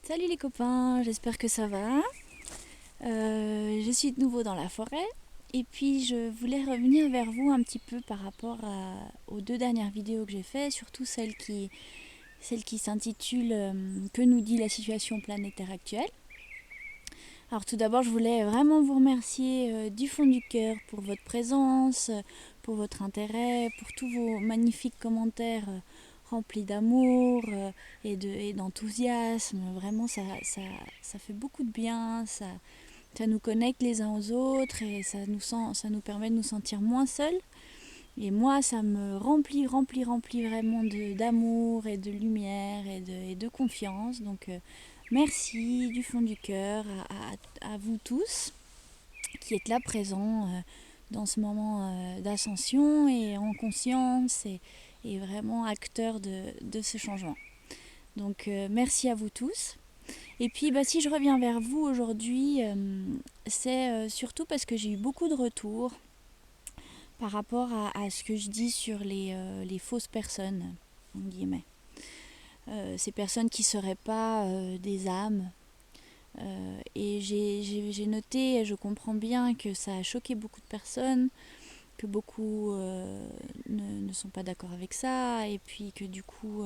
Salut les copains, j'espère que ça va. Je suis de nouveau dans la forêt et puis je voulais revenir vers vous un petit peu par rapport aux deux dernières vidéos que j'ai faites, surtout celle qui s'intitule Que nous dit la situation planétaire actuelle. Alors tout d'abord, je voulais vraiment vous remercier du fond du cœur pour votre présence, pour votre intérêt, pour tous vos magnifiques commentaires remplis d'amour et d'enthousiasme. Vraiment, ça fait beaucoup de bien, ça nous connecte les uns aux autres et ça nous permet de nous sentir moins seuls. Et moi, ça me remplit vraiment d'amour et de lumière et de confiance. Donc, merci du fond du cœur à vous tous qui êtes là présents dans ce moment d'ascension et en conscience et vraiment acteurs de ce changement. Donc, merci à vous tous. Et puis, si je reviens vers vous aujourd'hui, c'est surtout parce que j'ai eu beaucoup de retours par rapport à ce que je dis sur les fausses personnes, en guillemets. Ces personnes qui ne seraient pas des âmes. Et j'ai noté, et je comprends bien que ça a choqué beaucoup de personnes, que beaucoup ne sont pas d'accord avec ça, et puis que du coup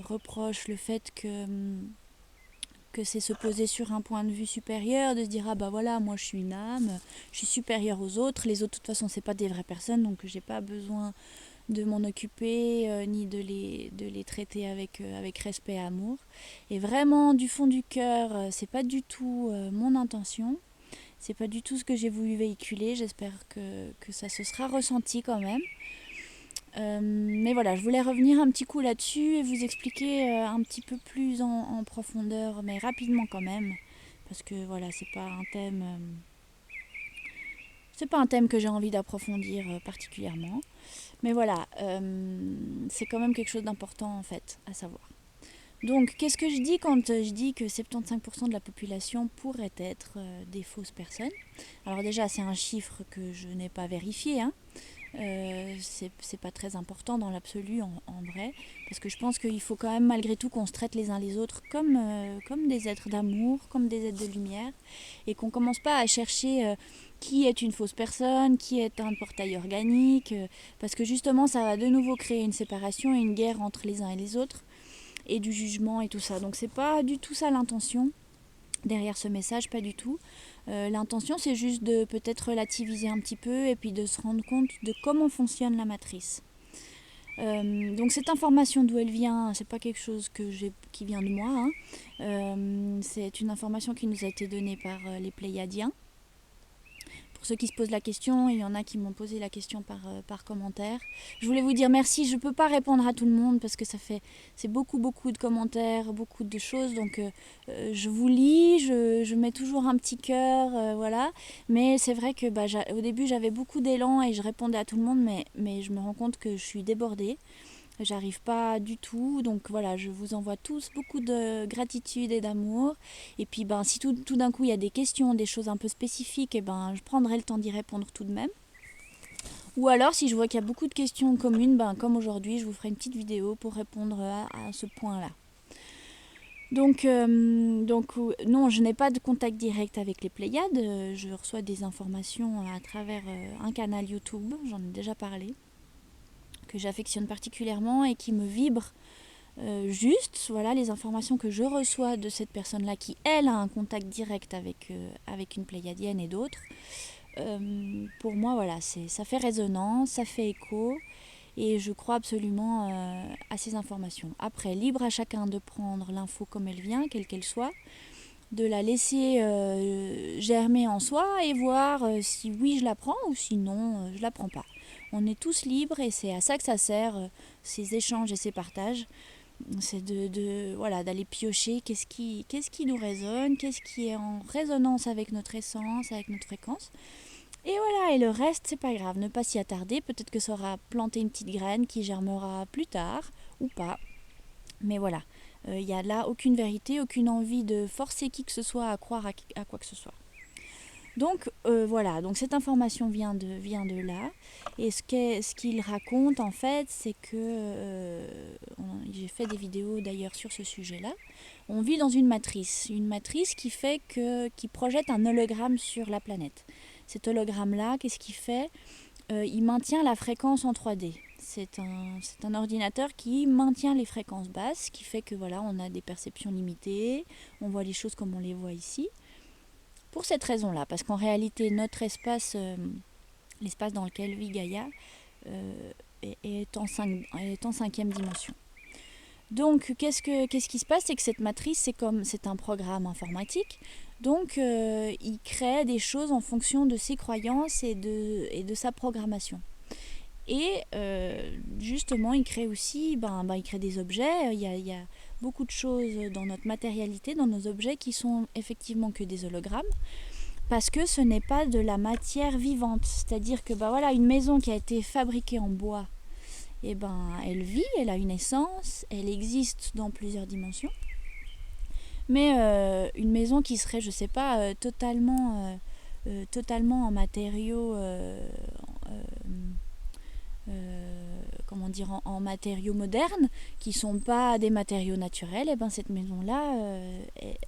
reprochent le fait que c'est se poser sur un point de vue supérieur, de se dire ah bah voilà, moi je suis une âme, je suis supérieure aux autres, les autres de toute façon c'est pas des vraies personnes, donc j'ai pas besoin de m'en occuper ni de les traiter avec respect et amour. Et vraiment du fond du cœur, c'est pas du tout mon intention, c'est pas du tout ce que j'ai voulu véhiculer, j'espère que ça se sera ressenti quand même. Mais voilà, je voulais revenir un petit coup là-dessus et vous expliquer un petit peu plus en profondeur, mais rapidement quand même, parce que voilà, c'est pas un thème que j'ai envie d'approfondir particulièrement. Mais voilà, c'est quand même quelque chose d'important en fait à savoir. Donc, qu'est-ce que je dis quand je dis que 75% de la population pourrait être des fausses personnes? Alors déjà, c'est un chiffre que je n'ai pas vérifié, hein. C'est pas très important dans l'absolu en vrai, parce que je pense qu'il faut quand même malgré tout qu'on se traite les uns les autres comme des êtres d'amour, comme des êtres de lumière, et qu'on commence pas à chercher qui est une fausse personne, qui est un portail organique, parce que justement ça va de nouveau créer une séparation et une guerre entre les uns et les autres, et du jugement et tout ça. Donc c'est pas du tout ça l'intention derrière ce message, pas du tout. L'intention, c'est juste de peut-être relativiser un petit peu et puis de se rendre compte de comment fonctionne la matrice. Donc cette information, d'où elle vient, c'est pas quelque chose qui vient de moi, hein. C'est une information qui nous a été donnée par les Pléiadiens. Pour ceux qui se posent la question, il y en a qui m'ont posé la question par commentaire. Je voulais vous dire merci, je ne peux pas répondre à tout le monde parce que c'est beaucoup de commentaires, beaucoup de choses. Donc je vous lis, je mets toujours un petit cœur, voilà. Mais c'est vrai que au début j'avais beaucoup d'élan et je répondais à tout le monde, mais je me rends compte que je suis débordée. J'arrive pas du tout, donc voilà, je vous envoie tous beaucoup de gratitude et d'amour. Et puis si tout d'un coup il y a des questions, des choses un peu spécifiques, et je prendrai le temps d'y répondre tout de même. Ou alors si je vois qu'il y a beaucoup de questions communes, comme aujourd'hui, je vous ferai une petite vidéo pour répondre à ce point-là. Donc non, je n'ai pas de contact direct avec les Pléiades, je reçois des informations à travers un canal YouTube, j'en ai déjà parlé, que j'affectionne particulièrement et qui me vibre juste, voilà, les informations que je reçois de cette personne-là qui, elle, a un contact direct avec une pléiadienne et d'autres. Pour moi, voilà, ça fait résonance, ça fait écho et je crois absolument à ces informations. Après, libre à chacun de prendre l'info comme elle vient, quelle qu'elle soit, de la laisser germer en soi et voir si oui je la prends ou sinon je la prends pas. On est tous libres et c'est à ça que ça sert, ces échanges et ces partages. C'est voilà, d'aller piocher qu'est-ce qui nous résonne, qu'est-ce qui est en résonance avec notre essence, avec notre fréquence. Et voilà, et le reste, c'est pas grave, ne pas s'y attarder. Peut-être que ça aura planté une petite graine qui germera plus tard ou pas. Mais voilà, il n'y a là aucune vérité, aucune envie de forcer qui que ce soit à croire à quoi que ce soit. Donc voilà, donc cette information vient de là. Et ce qu'il raconte en fait, c'est que j'ai fait des vidéos d'ailleurs sur ce sujet-là. On vit dans une matrice qui projette un hologramme sur la planète. Cet hologramme-là, qu'est-ce qu'il fait? Il maintient la fréquence en 3D. C'est un ordinateur qui maintient les fréquences basses, ce qui fait que voilà, on a des perceptions limitées, on voit les choses comme on les voit ici. Pour cette raison-là, parce qu'en réalité, notre espace, l'espace dans lequel vit Gaïa, est en 5e dimension. Donc, qu'est-ce qui se passe? C'est que cette matrice, c'est un programme informatique. Donc, il crée des choses en fonction de ses croyances et de sa programmation. Et justement, il crée aussi il crée des objets. Il y a beaucoup de choses dans notre matérialité, dans nos objets, qui sont effectivement que des hologrammes. Parce que ce n'est pas de la matière vivante. C'est-à-dire que voilà, une maison qui a été fabriquée en bois, elle vit, elle a une essence, elle existe dans plusieurs dimensions. Mais une maison qui serait, je sais pas, totalement en matériaux, en matériaux modernes, qui sont pas des matériaux naturels, cette maison-là,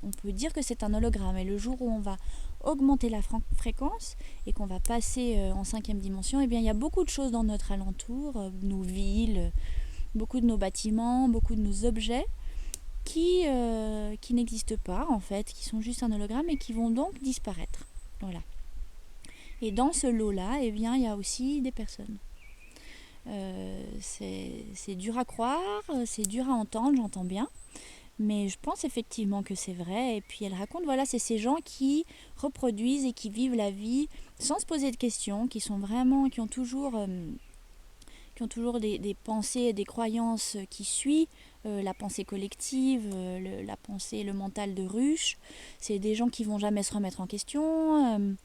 on peut dire que c'est un hologramme. Et le jour où on va augmenter la fréquence et qu'on va passer en 5e dimension, il y a beaucoup de choses dans notre alentour, nos villes, beaucoup de nos bâtiments, beaucoup de nos objets qui n'existent pas en fait, qui sont juste un hologramme et qui vont donc disparaître. Voilà. Et dans ce lot-là, il y a aussi des personnes. C'est dur à croire, c'est dur à entendre, j'entends bien. Mais je pense effectivement que c'est vrai. Et puis elle raconte, voilà, c'est ces gens qui reproduisent et qui vivent la vie sans se poser de questions, qui ont toujours des pensées et des croyances qui suivent la pensée collective, la pensée, le mental de ruche. C'est des gens qui vont jamais se remettre en question.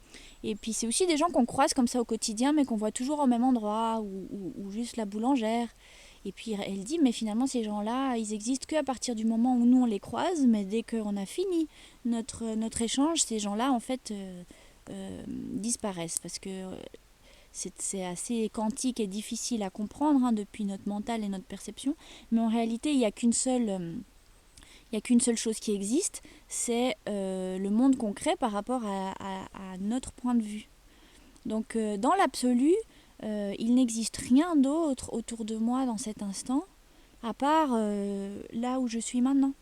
Et puis c'est aussi des gens qu'on croise comme ça au quotidien, mais qu'on voit toujours au même endroit, ou juste la boulangère. Et puis elle dit, mais finalement ces gens-là, ils existent qu'à partir du moment où nous on les croise, mais dès qu'on a fini notre échange, ces gens-là en fait disparaissent, parce que c'est assez quantique et difficile à comprendre depuis notre mental et notre perception. Mais en réalité, il n'y a qu'une seule chose qui existe, c'est le monde concret par rapport à notre point de vue. Donc dans l'absolu, il n'existe rien d'autre autour de moi dans cet instant, à part là où je suis maintenant.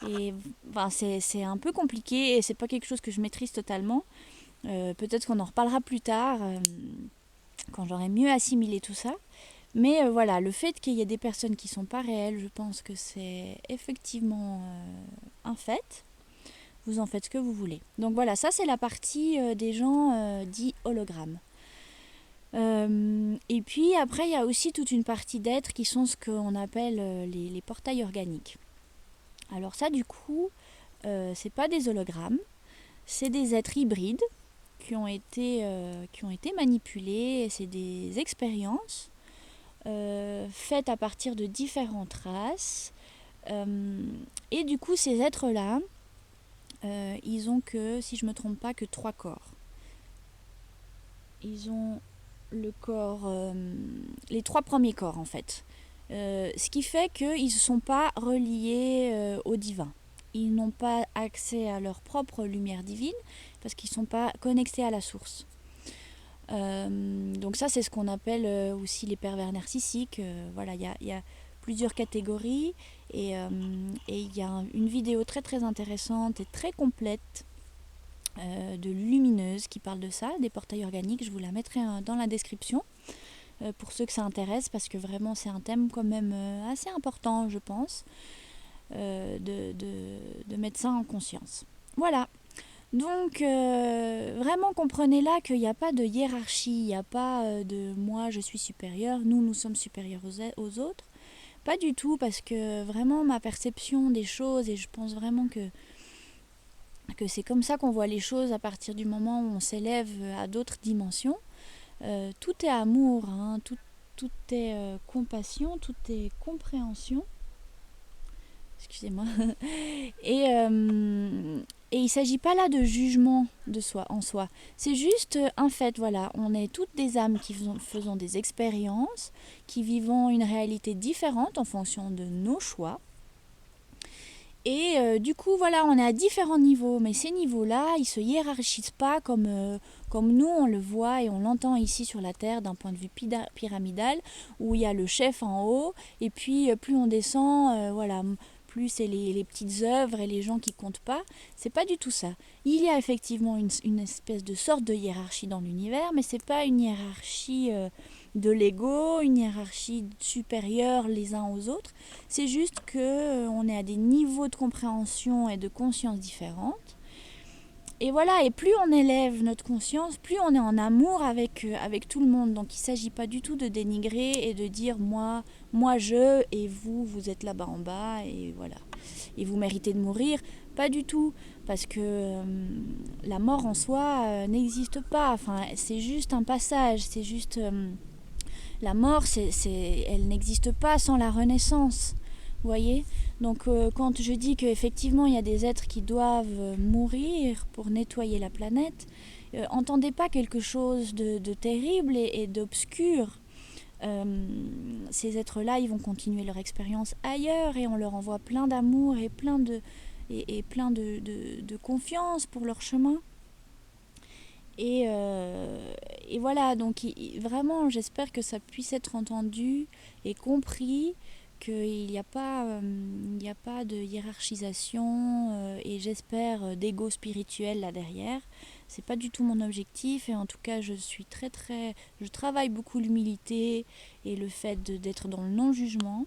Et c'est un peu compliqué et c'est pas quelque chose que je maîtrise totalement. Peut-être qu'on en reparlera plus tard, quand j'aurai mieux assimilé tout ça. Mais voilà, le fait qu'il y ait des personnes qui ne sont pas réelles, je pense que c'est effectivement un fait. Vous en faites ce que vous voulez. Donc voilà, ça c'est la partie des gens dits hologrammes. Et puis après, il y a aussi toute une partie d'êtres qui sont ce qu'on appelle les portails organiques. Alors ça, du coup, c'est pas des hologrammes, c'est des êtres hybrides qui ont été manipulés. C'est des expériences faites à partir de différentes races. Et du coup, ces êtres-là, ils ont que, si je ne me trompe pas, que 3 corps. Ils ont le corps, les 3 premiers corps en fait. Ce qui fait qu'ils ne sont pas reliés au divin. Ils n'ont pas accès à leur propre lumière divine parce qu'ils ne sont pas connectés à la source. Donc ça, c'est ce qu'on appelle aussi les pervers narcissiques. Voilà, il y a plusieurs catégories et il y a une vidéo très très intéressante et très complète de Lumineuse qui parle de ça, des portails organiques. Je vous la mettrai dans la description pour ceux que ça intéresse, parce que vraiment c'est un thème quand même assez important, je pense, de mettre ça en conscience. Voilà. Donc vraiment comprenez là qu'il n'y a pas de hiérarchie, il n'y a pas de moi je suis supérieur, nous sommes supérieurs aux autres. Pas du tout, parce que vraiment ma perception des choses, et je pense vraiment que c'est comme ça qu'on voit les choses à partir du moment où on s'élève à d'autres dimensions. Tout est amour, hein, tout est compassion, tout est compréhension. Excusez-moi. Et il ne s'agit pas là de jugement de soi en soi. C'est juste un fait, voilà. On est toutes des âmes qui faisons des expériences, qui vivons une réalité différente en fonction de nos choix. Et du coup, voilà, on est à différents niveaux, mais ces niveaux-là, ils ne se hiérarchisent pas comme nous, on le voit et on l'entend ici sur la Terre d'un point de vue pyramidal, où il y a le chef en haut, et puis plus on descend, voilà, plus c'est les petites œuvres et les gens qui comptent pas. C'est pas du tout ça. Il y a effectivement une espèce de sorte de hiérarchie dans l'univers, mais c'est pas une hiérarchie de l'ego, une hiérarchie supérieure les uns aux autres. C'est juste que on est à des niveaux de compréhension et de conscience différentes. Et voilà, et plus on élève notre conscience, plus on est en amour avec tout le monde. Donc il ne s'agit pas du tout de dénigrer et de dire moi je, et vous êtes là-bas en bas, et voilà. Et vous méritez de mourir. Pas du tout, parce que la mort en soi n'existe pas. Enfin, c'est juste un passage, c'est juste... la mort, elle n'existe pas sans la renaissance. Vous voyez? Donc quand je dis qu'effectivement il y a des êtres qui doivent mourir pour nettoyer la planète, entendez pas quelque chose de terrible et d'obscur. Ces êtres-là, ils vont continuer leur expérience ailleurs et on leur envoie plein d'amour et plein de confiance pour leur chemin. Et voilà, donc vraiment j'espère que ça puisse être entendu et compris, qu'il n'y a pas de hiérarchisation et j'espère d'ego spirituel là derrière. C'est pas du tout mon objectif et en tout cas je travaille beaucoup l'humilité et le fait d'être dans le non-jugement.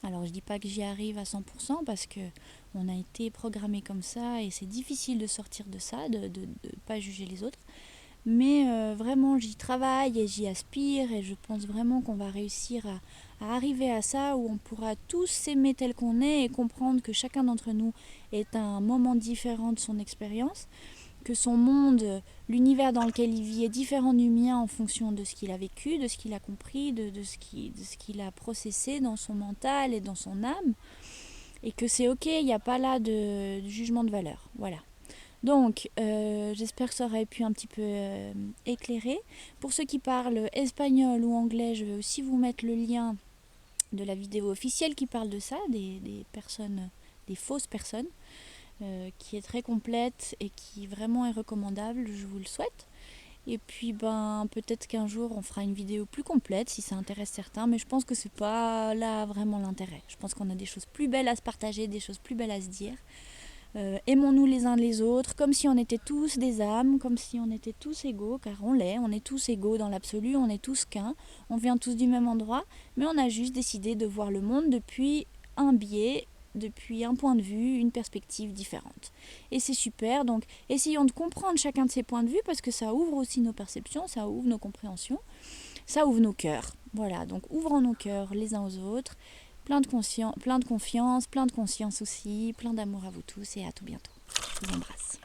Alors je dis pas que j'y arrive à 100% parce que on a été programmé comme ça et c'est difficile de sortir de ça, de pas juger les autres. Mais vraiment j'y travaille et j'y aspire et je pense vraiment qu'on va réussir à arriver à ça où on pourra tous s'aimer tel qu'on est et comprendre que chacun d'entre nous est à un moment différent de son expérience, que son monde, l'univers dans lequel il vit est différent du mien en fonction de ce qu'il a vécu, de ce qu'il a compris, de ce qu'il a processé dans son mental et dans son âme, et que c'est ok, il n'y a pas là de jugement de valeur. Voilà. Donc, j'espère que ça aurait pu un petit peu éclairer. Pour ceux qui parlent espagnol ou anglais, je vais aussi vous mettre le lien de la vidéo officielle qui parle de ça, des personnes, des fausses personnes, qui est très complète et qui vraiment est recommandable, je vous le souhaite. Et puis peut-être qu'un jour on fera une vidéo plus complète si ça intéresse certains, mais je pense que c'est pas là vraiment l'intérêt. Je pense qu'on a des choses plus belles à se partager, des choses plus belles à se dire. Aimons-nous les uns les autres, comme si on était tous des âmes, comme si on était tous égaux, car on est tous égaux dans l'absolu, on est tous qu'un, on vient tous du même endroit, mais on a juste décidé de voir le monde depuis un biais, depuis un point de vue, une perspective différente. Et c'est super, donc essayons de comprendre chacun de ces points de vue, parce que ça ouvre aussi nos perceptions, ça ouvre nos compréhensions, ça ouvre nos cœurs. Voilà, donc ouvrons nos cœurs les uns aux autres, plein de confiance, plein de conscience aussi, plein d'amour à vous tous et à tout bientôt. Je vous embrasse.